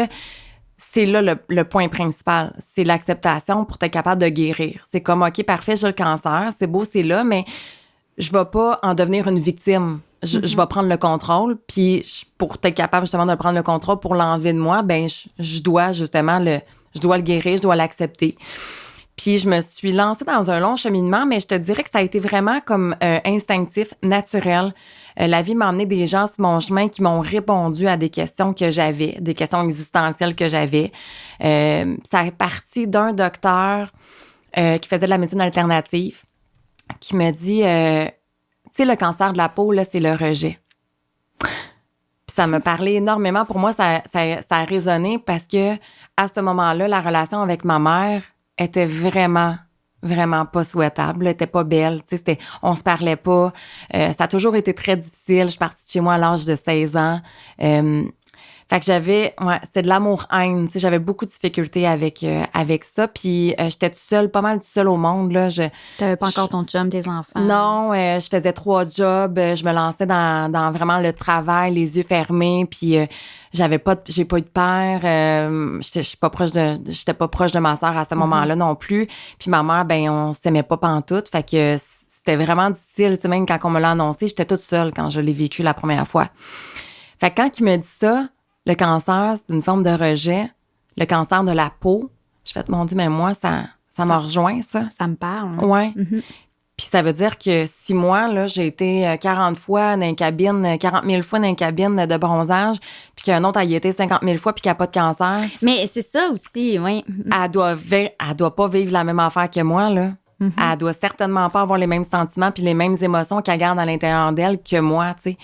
c'est là le point principal. C'est l'acceptation pour être capable de guérir. C'est comme, OK, parfait, j'ai le cancer, c'est beau, c'est là, mais je vais pas en devenir une victime. Je vais prendre le contrôle, puis pour être capable justement de prendre le contrôle pour l'enlever de moi, ben je dois justement je dois le guérir, je dois l'accepter. Puis je me suis lancée dans un long cheminement, mais je te dirais que ça a été vraiment comme instinctif, naturel. La vie m'a amené des gens sur mon chemin qui m'ont répondu à des questions que j'avais, des questions existentielles que j'avais. Ça est parti d'un docteur qui faisait de la médecine alternative, qui me dit, tu sais, le cancer de la peau, là, c'est le rejet. Puis ça m'a parlé énormément. Pour moi, ça a résonné parce que à ce moment-là, la relation avec ma mère était vraiment pas souhaitable, elle était pas belle, tu sais, on se parlait pas, ça a toujours été très difficile. Je suis partie de chez moi à l'âge de 16 ans. Fait que c'est de l'amour-haine, tu sais, j'avais beaucoup de difficultés avec ça, puis j'étais toute seule, pas mal toute seule au monde, là. T'avais pas encore ton chum, tes enfants? Non, je faisais 3 jobs, je me lançais dans vraiment le travail, les yeux fermés, puis j'ai pas eu de père, j'étais pas proche de ma sœur à ce moment-là non plus, puis ma mère, ben on s'aimait pas pantoute, fait que c'était vraiment difficile, tu sais, même quand on me l'a annoncé, j'étais toute seule quand je l'ai vécu la première fois. Fait que quand il me dit ça, le cancer, c'est une forme de rejet. Le cancer de la peau. J'ai fait, mon Dieu, mais moi, ça m'a rejoint, ça. Ça me parle. Ouais. Puis ça veut dire que si moi, là, j'ai été 40 fois dans une cabine, 40 000 fois dans une cabine de bronzage, puis qu'un autre a y été 50 000 fois puis qu'il n'a pas de cancer. Mais c'est ça aussi, oui. Elle doit pas vivre la même affaire que moi, là. Elle doit certainement pas avoir les mêmes sentiments puis les mêmes émotions qu'elle garde à l'intérieur d'elle que moi, tu sais.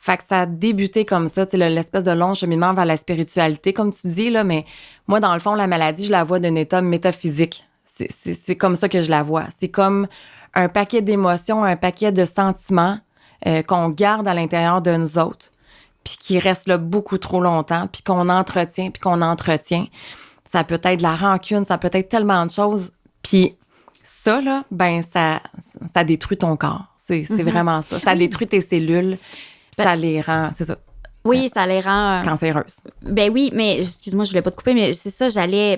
Fait que ça a débuté comme ça, tu sais, l'espèce de long cheminement vers la spiritualité, comme tu dis, là, mais moi, dans le fond, la maladie, je la vois d'un état métaphysique. C'est comme ça que je la vois. C'est comme un paquet d'émotions, un paquet de sentiments qu'on garde à l'intérieur de nous autres, puis qui restent là beaucoup trop longtemps, puis qu'on entretient, puis qu'on entretient. Ça peut être de la rancune, ça peut être tellement de choses. Puis ça, là, ben ça détruit ton corps. C'est vraiment ça. Ça détruit tes cellules. Ça les rend, c'est ça. Oui, ça les rend... cancéreuses. Ben oui, mais excuse-moi, je voulais pas te couper, mais c'est ça,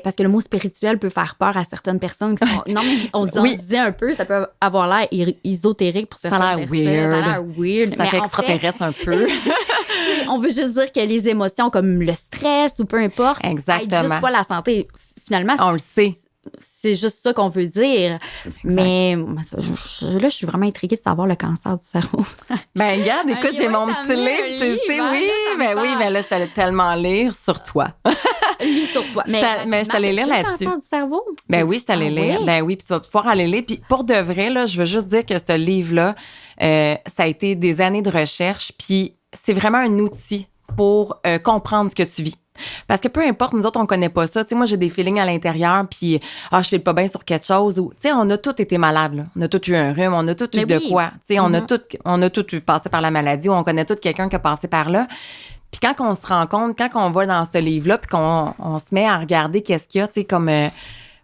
parce que le mot spirituel peut faire peur à certaines personnes qui sont... Non, mais on disait un peu, ça peut avoir l'air ésotérique pour certaines personnes. Ça a l'air weird. Ça fait extraterrestre un peu. On veut juste dire que les émotions comme le stress ou peu importe, exactement, aident juste pas la santé. Finalement, on le sait. C'est juste ça qu'on veut dire. Exact. Mais là, je suis vraiment intriguée de savoir le cancer du cerveau. Ben, regarde, écoute, j'ai mon petit livre, tu sais, oui, mais là, je t'allais tellement lire sur toi. Lui sur toi. Mais je t'allais lire là-dessus. Le cancer du cerveau? Ben oui, je t'allais lire. Oui? Ben oui, puis tu vas pouvoir aller lire. Puis pour de vrai, là, je veux juste dire que ce livre-là, ça a été des années de recherche, puis c'est vraiment un outil pour comprendre ce que tu vis. Parce que peu importe, nous autres, on connaît pas ça. Tu sais, moi, j'ai des feelings à l'intérieur, puis je file pas bien sur quelque chose. Tu sais, on a tous été malades, là. On a tous eu un rhume, on a tous eu de quoi. Tu sais, on a tous passé par la maladie, ou on connaît tous quelqu'un qui a passé par là. Puis quand on se rend compte, quand on va dans ce livre-là, puis qu'on se met à regarder qu'est-ce qu'il y a, tu sais, comme...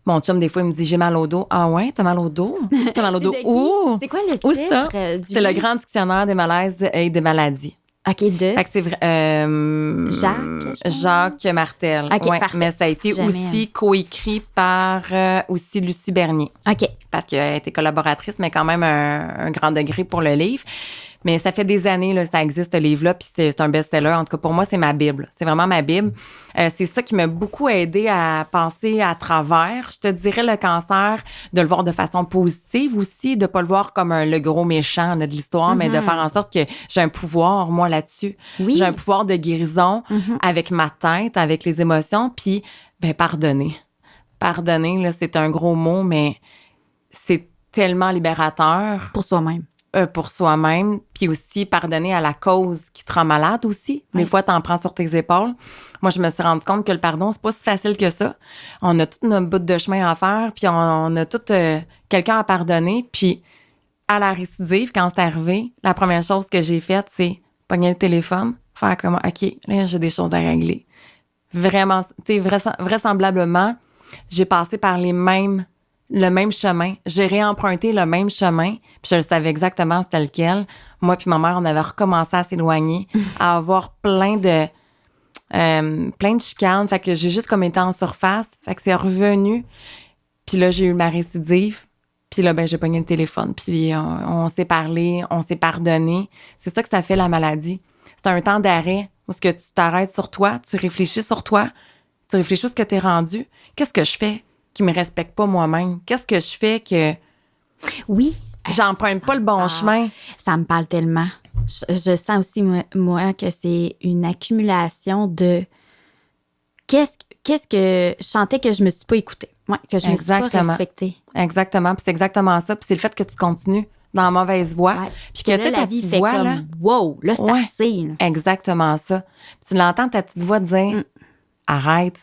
mon chum, des fois, il me dit, j'ai mal au dos. Ah ouais, t'as mal au dos? T'as mal au dos où? C'est quoi le titre? Où ça? C'est le Grand Dictionnaire des malaises et des maladies. OK, Fait que c'est vrai. Jacques Martel. OK, ouais, parfait. mais ça a été aussi coécrit par aussi Lucie Bernier. OK. Parce qu'elle a été collaboratrice, mais quand même un grand degré pour le livre. Mais ça fait des années, là, ça existe, ce livre-là, puis c'est un best-seller. En tout cas, pour moi, c'est ma Bible. C'est vraiment ma Bible. C'est ça qui m'a beaucoup aidé à passer à travers. Je te dirais le cancer, de le voir de façon positive aussi, de pas le voir comme le gros méchant là, de l'histoire, mais de faire en sorte que j'ai un pouvoir, moi, là-dessus. Oui. J'ai un pouvoir de guérison avec ma tête, avec les émotions, puis pardonner. Pardonner, là, c'est un gros mot, mais c'est tellement libérateur. Pour soi-même. Pour soi-même, puis aussi pardonner à la cause qui te rend malade aussi. Oui. Des fois, t'en prends sur tes épaules. Moi, je me suis rendu compte que le pardon, c'est pas si facile que ça. On a tout notre bout de chemin à faire, puis on a tout quelqu'un à pardonner. Puis à la récidive, quand c'est arrivé, la première chose que j'ai faite, c'est pogner le téléphone, faire comme, OK, là, j'ai des choses à régler. Vraiment, tu sais, vraisemblablement, j'ai passé par le même chemin. J'ai réemprunté le même chemin, puis je le savais exactement c'était lequel. Moi puis ma mère, on avait recommencé à s'éloigner, à avoir plein de chicanes. Fait que j'ai juste comme été en surface. Fait que c'est revenu. Puis là, j'ai eu ma récidive. Puis là, j'ai pogné le téléphone. Puis on s'est parlé, on s'est pardonné. C'est ça que ça fait, la maladie. C'est un temps d'arrêt où ce que tu t'arrêtes sur toi, tu réfléchis sur toi, tu réfléchis à ce que t'es rendu. Qu'est-ce que je fais qui me respecte pas moi-même? Qu'est-ce que je fais que... Oui. J'emprunte pas le bon chemin? Ça me parle tellement. Je sens aussi, moi, que c'est une accumulation de... Qu'est-ce que je sentais que je me suis pas écoutée? Ouais, que je me suis pas respectée. Exactement. Puis c'est exactement ça. Puis c'est le fait que tu continues dans la mauvaise voie. Ouais. Puis que tu sais, ta petite voix, là... Wow, là, c'est assez. Là. Exactement ça. Puis tu l'entends, ta petite voix dire arrête,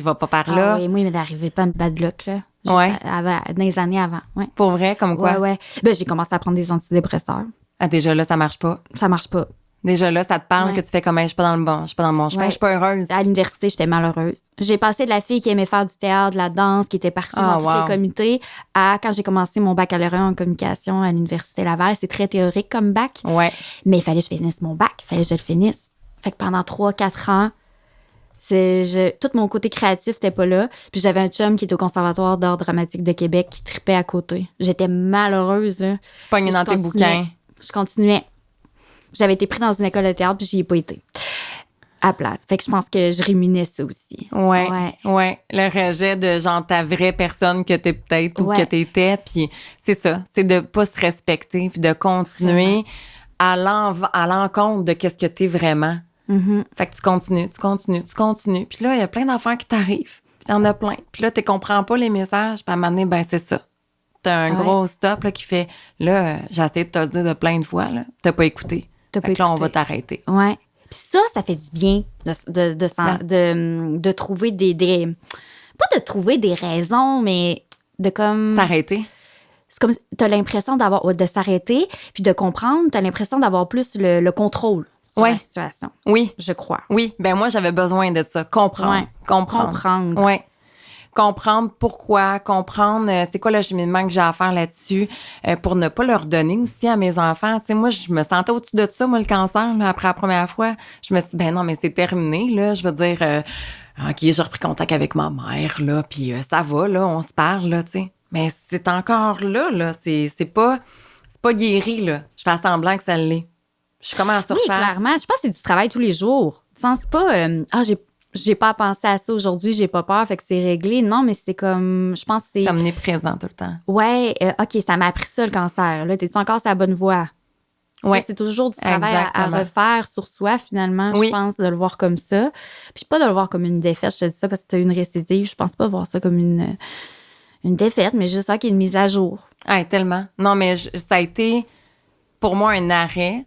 va pas par là. Ah oui, moi, il m'est arrivé pas un bad luck, là. Dans les années avant. Ouais. Pour vrai, comme quoi? Ouais. J'ai commencé à prendre des antidépresseurs. Ah, déjà là, ça marche pas. Ça marche pas. Déjà là, ça te parle que tu fais comme, je suis pas dans le bon chemin, je suis pas heureuse. À l'université, j'étais malheureuse. J'ai passé de la fille qui aimait faire du théâtre, de la danse, qui était partout dans tous les comités, à quand j'ai commencé mon baccalauréat en communication à l'Université Laval. C'est très théorique comme bac. Ouais. Mais il fallait que je finisse mon bac. Il fallait que je le finisse. Fait que pendant 3-4 ans, tout mon côté créatif n'était pas là. Puis j'avais un chum qui était au Conservatoire d'art dramatique de Québec qui tripait à côté. J'étais malheureuse. Pognée dans tes bouquins. Je continuais. J'avais été prise dans une école de théâtre, puis j'y ai pas été à place. Fait que je pense que je ruminais ça aussi. Ouais. Le rejet de genre ta vraie personne que t'es peut-être ou que t'étais. Puis c'est ça. C'est de pas se respecter puis de continuer à l'encontre de qu'est-ce que t'es vraiment. Mm-hmm. Fait que tu continues. Puis là, il y a plein d'affaires qui t'arrivent. Puis t'en as plein. Puis là, tu comprends pas les messages. Puis à un moment donné, c'est ça. T'as un gros stop là, qui fait, là, j'ai essayé de te le dire de plein de fois, là. T'as pas écouté. Fait que là, on va t'arrêter. Ouais. Puis ça fait du bien de trouver des... Pas de trouver des raisons, mais de comme... S'arrêter. C'est comme t'as l'impression de s'arrêter, puis de comprendre, t'as l'impression d'avoir plus le contrôle sur la situation. Oui. Je crois. Oui. Moi, j'avais besoin de ça. Comprendre. Oui. Comprendre pourquoi, comprendre c'est quoi le cheminement que j'ai à faire là-dessus pour ne pas leur donner aussi à mes enfants. Tu sais, moi, je me sentais au-dessus de ça, moi, le cancer, là, après la première fois. Je me suis dit, non, mais c'est terminé, là. Je veux dire, OK, j'ai repris contact avec ma mère, là, puis ça va, là, on se parle, là, tu sais. Mais c'est encore là, c'est pas guéri, là. Je fais semblant que ça l'est. Je suis comme en surface. Oui, clairement. Je pense que c'est du travail tous les jours. Tu sens pas, j'ai pas à penser à ça aujourd'hui, j'ai pas peur, fait que c'est réglé. Non, mais c'est comme, je pense que c'est... Ça me est présent tout le temps. Ouais, OK, ça m'a appris ça, le cancer. Là, t'es-tu encore sur la bonne voie? Ouais. C'est toujours du travail à refaire sur soi, finalement, je pense, de le voir comme ça. Puis pas de le voir comme une défaite, je te dis ça parce que t'as eu une récidive. Je pense pas voir ça comme une défaite, mais juste ça qui est une mise à jour. Ah, tellement. Non, mais ça a été, pour moi, un arrêt.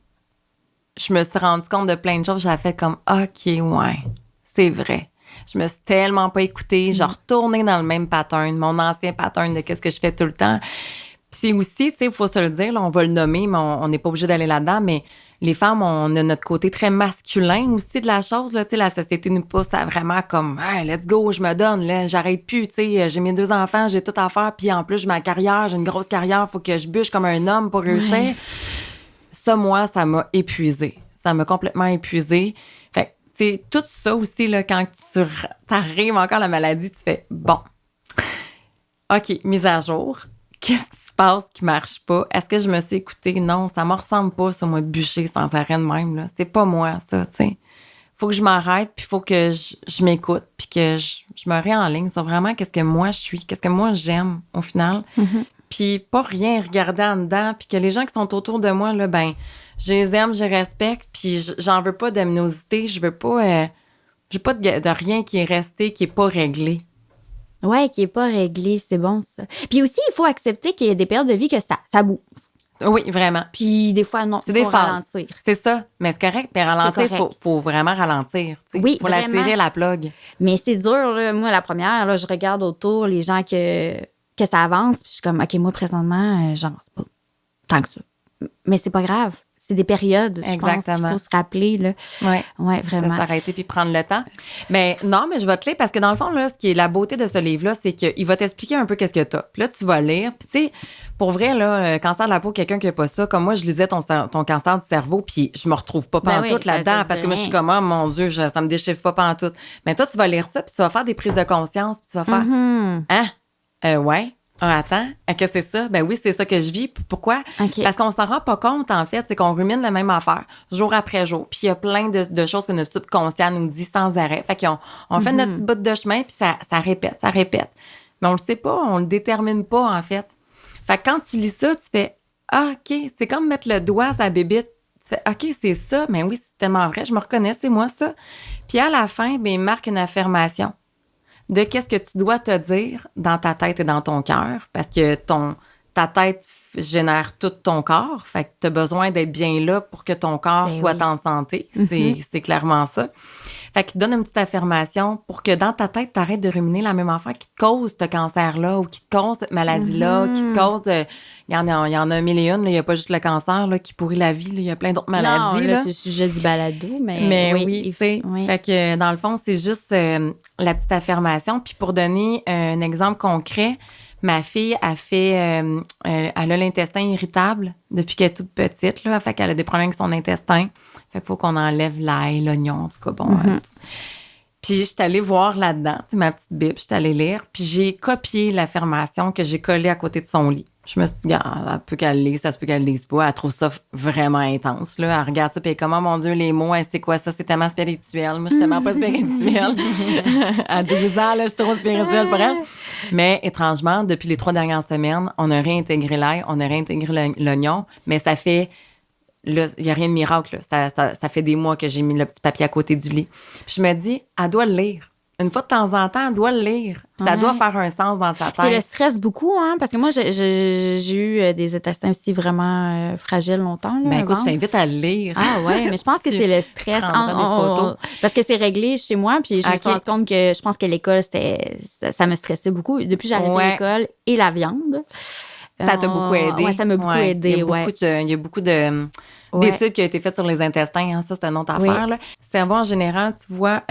Je me suis rendu compte de plein de choses. J'avais fait comme, OK, ouais, c'est vrai. Je me suis tellement pas écoutée. J'ai retourné dans le même pattern, mon ancien pattern de qu'est-ce que je fais tout le temps. Puis aussi, tu sais, il faut se le dire, là, on va le nommer, mais on n'est pas obligé d'aller là-dedans, mais les femmes, on a notre côté très masculin aussi de la chose, là, tu sais, la société nous pousse à vraiment comme, hey, let's go, je me donne, là, j'arrête plus, tu sais, j'ai mes 2 enfants, j'ai tout à faire, puis en plus, j'ai ma carrière, j'ai une grosse carrière, faut que je bûche comme un homme pour réussir. Ouais. Ça, moi, ça m'a épuisée. Ça m'a complètement épuisée. Fait que, tu sais, tout ça aussi, là, quand tu arrives encore à la maladie, tu fais, bon, OK, mise à jour. qu'est-ce qui se passe qui marche pas? Est-ce que je me suis écoutée? Non, ça me ressemble pas, ça, moi, bûcher sans arrêt de même, là. C'est pas moi, ça, tu sais. Faut que je m'arrête, puis faut que je m'écoute, puis que je me réenligne sur vraiment qu'est-ce que moi je suis, qu'est-ce que moi j'aime, au final. Mm-hmm. Puis pas rien regarder en dedans, puis que les gens qui sont autour de moi, là, ben, je les aime, je les respecte, puis j'en veux pas d'aminosité, je veux pas... j'ai pas de rien qui est resté, qui est pas réglé. Ouais, qui est pas réglé, c'est bon, ça. Puis aussi, il faut accepter qu'il y a des périodes de vie que ça bouge. Oui, vraiment. Puis des fois, non, c'est des phases. Ralentir. C'est ça. Mais c'est correct. Mais ralentir, faut vraiment ralentir. T'sais. Oui, faut la tirer, la plug. Mais c'est dur, là. Moi, la première, là, je regarde autour les gens que ça avance, puis je suis comme, OK, moi, présentement, j'avance pas tant que ça. Mais c'est pas grave. C'est des périodes, je pense, qu'il faut se rappeler, là. Oui. Ouais, vraiment. De s'arrêter puis prendre le temps. Mais non, mais je vais te lire parce que dans le fond, là, ce qui est la beauté de ce livre-là, c'est qu'il va t'expliquer un peu qu'est-ce que t'as. Puis là, tu vas lire. Puis tu sais, pour vrai, là, cancer de la peau, quelqu'un qui a pas ça, comme moi, je lisais ton cancer du cerveau, puis je me retrouve pas pantoute là-dedans parce que moi, je suis comme, oh mon Dieu, ça me déchiffre pas pantoute. Mais toi, tu vas lire ça, puis tu vas faire des prises de conscience, puis tu vas faire, ouais. Attends, qu'est-ce que c'est ça? Ben oui, c'est ça que je vis. Pourquoi? Okay. Parce qu'on s'en rend pas compte, en fait, c'est qu'on rumine la même affaire, jour après jour. Puis il y a plein de choses que notre subconscient nous dit sans arrêt. Fait qu'on fait notre petit bout de chemin, puis ça répète. Mais on le sait pas, on le détermine pas, en fait. Fait que quand tu lis ça, tu fais « Ah, OK, c'est comme mettre le doigt à sa bébite. » Tu fais « OK, c'est ça. Mais oui, c'est tellement vrai, je me reconnais, c'est moi ça. » Puis à la fin, ben, il marque une affirmation de qu'est-ce que tu dois te dire dans ta tête et dans ton cœur, parce que ta tête génère tout ton corps, fait que tu as besoin d'être bien là pour que ton corps soit en santé. C'est clairement ça. Fait qu'il te donne une petite affirmation pour que dans ta tête, tu arrêtes de ruminer la même affaire qui te cause ce cancer-là ou qui te cause cette maladie-là, qui te cause... Il y en a un mille et une, il n'y a pas juste le cancer là, qui pourrit la vie, il y a plein d'autres maladies. Non, là, c'est le sujet du balado, mais oui, tu sais. Fait que dans le fond, c'est juste la petite affirmation. Puis pour donner un exemple concret, ma fille elle a l'intestin irritable depuis qu'elle est toute petite, là. Fait qu'elle a des problèmes avec son intestin. Fait qu'il faut qu'on enlève l'ail, l'oignon, en tout cas, bon. Puis je suis allée voir là-dedans, tu sais, ma petite bible, je suis allée lire. Puis j'ai copié l'affirmation que j'ai collée à côté de son lit. Je me suis dit, elle peut qu'elle lise, ça se peut qu'elle lise pas. Elle trouve ça vraiment intense, là. Elle regarde ça, puis elle est comme, oh mon Dieu, les mots, c'est quoi ça? C'est tellement spirituel. Moi, je suis tellement pas spirituelle. À 12 ans, là, je suis trop spirituelle pour elle. Mais étrangement, depuis les 3 dernières semaines, on a réintégré l'ail, on a réintégré l'oignon, mais ça fait... Là, il n'y a rien de miracle. Là. Ça fait des mois que j'ai mis le petit papier à côté du lit. Puis je me dis, elle doit le lire. Une fois de temps en temps, elle doit le lire. Ça doit faire un sens dans sa tête. C'est le stress beaucoup, hein? Parce que moi, j'ai eu des intestins aussi vraiment fragiles longtemps. Là, ben écoute, je t'invite à le lire. Ah ouais, mais je pense que c'est le stress. Parce que c'est réglé chez moi, puis je me suis rendu compte que je pense que l'école, ça me stressait beaucoup. Depuis que j'ai arrêté l'école et la viande. Ça t'a beaucoup aidé. Oui, ça m'a beaucoup aidé. Il y a beaucoup d'études qui ont été faites sur les intestins. Hein. Ça, c'est une autre affaire. Là. Le cerveau, en général, tu vois...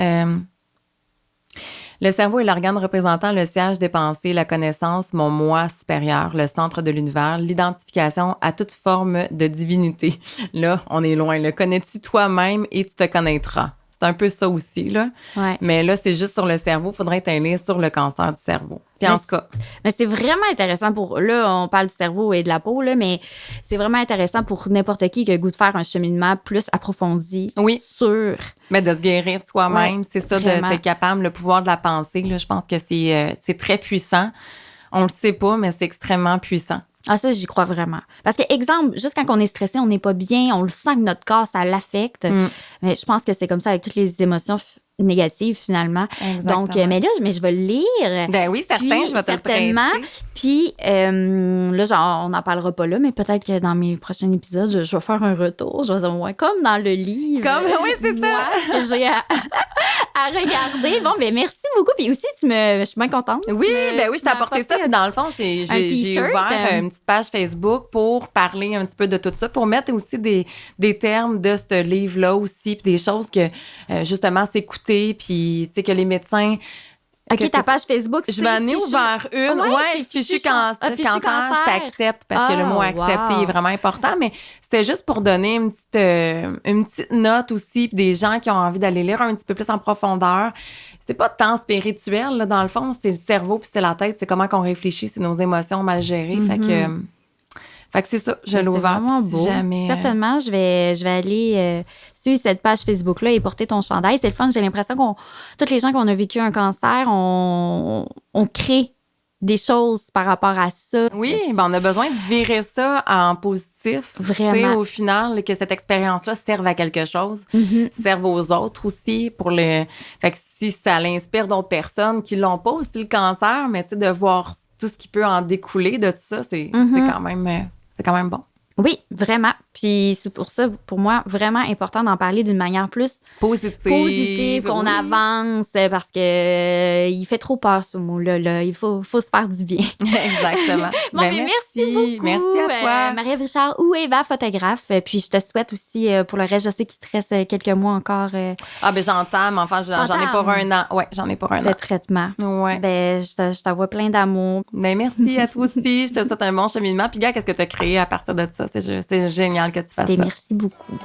le cerveau est l'organe représentant le siège des pensées, la connaissance, mon moi supérieur, le centre de l'univers, l'identification à toute forme de divinité. Là, on est loin. Le connais-tu toi-même et tu te connaîtras. C'est un peu ça aussi, là. Ouais. Mais là, c'est juste sur le cerveau. Il faudrait t'aider sur le cancer du cerveau. Puis en tout cas... Mais c'est vraiment intéressant pour... Là, on parle du cerveau et de la peau, là, mais c'est vraiment intéressant pour n'importe qui a le goût de faire un cheminement plus approfondi sur... Mais de se guérir soi-même, c'est ça, d'être capable, le pouvoir de la pensée, là, je pense que c'est très puissant. On le sait pas, mais c'est extrêmement puissant. Ah, ça, j'y crois vraiment. Parce que, exemple, juste quand on est stressé, on n'est pas bien, on le sent que notre corps, ça l'affecte. Mais je pense que c'est comme ça avec toutes les émotions négatives, finalement. Exactement. Donc, mais là, je vais le lire. Ben oui, certain, je vais te le prêter. Puis, là, genre, on n'en parlera pas là, mais peut-être que dans mes prochains épisodes, je vais faire un retour. Je vais dire, ouais, comme dans le livre. Oui, c'est ça. Que j'ai à regarder. Bon, ben merci beaucoup. Puis aussi, je suis bien contente. Oui, je t'ai apporté ça. Puis dans le fond, j'ai ouvert une petite page Facebook pour parler un petit peu de tout ça, pour mettre aussi des termes de ce livre-là aussi, puis des choses que, justement, s'écouter, puis tu sais, que les médecins... OK, ta page Facebook, je vais en ai ouvert une. Fichu cancer, je t'accepte parce que le mot accepter est vraiment important. Mais c'était juste pour donner une petite note aussi, puis des gens qui ont envie d'aller lire un petit peu plus en profondeur. c'est pas tant spirituel, là, dans le fond. C'est le cerveau puis c'est la tête. C'est comment qu'on réfléchit, c'est nos émotions mal gérées. Fait que c'est ça, je l'ai ouvert. Si jamais, certainement, je vais aller suivre cette page Facebook-là et porter ton chandail. C'est le fun. J'ai l'impression toutes les gens qui ont vécu un cancer, on crée des choses par rapport à ça. Oui, on a besoin de virer ça en positif. Vraiment. Au final, que cette expérience-là serve à quelque chose, serve aux autres aussi. Fait que si ça l'inspire d'autres personnes qui l'ont pas aussi le cancer, mais tu sais, de voir tout ce qui peut en découler de tout ça, c'est quand même bon. Oui, vraiment. Puis c'est pour ça, pour moi, vraiment important d'en parler d'une manière plus positive qu'on avance, parce que il fait trop peur, ce mot-là. Là. Il faut se faire du bien. Exactement. Bon, merci beaucoup. Merci à toi. Marie-Ève Richard ou Eva, photographe. Puis je te souhaite aussi, pour le reste, je sais qu'il te reste quelques mois encore. J'entame. Enfin, j'en ai pour 1 an. Ouais, j'en ai pour 1 an. De traitement. Ouais. Je t'envoie plein d'amour. Merci à toi aussi. Je te souhaite un bon cheminement. Puis, gars, qu'est-ce que tu as créé à partir de ça? C'est génial que tu fasses ça. Merci beaucoup.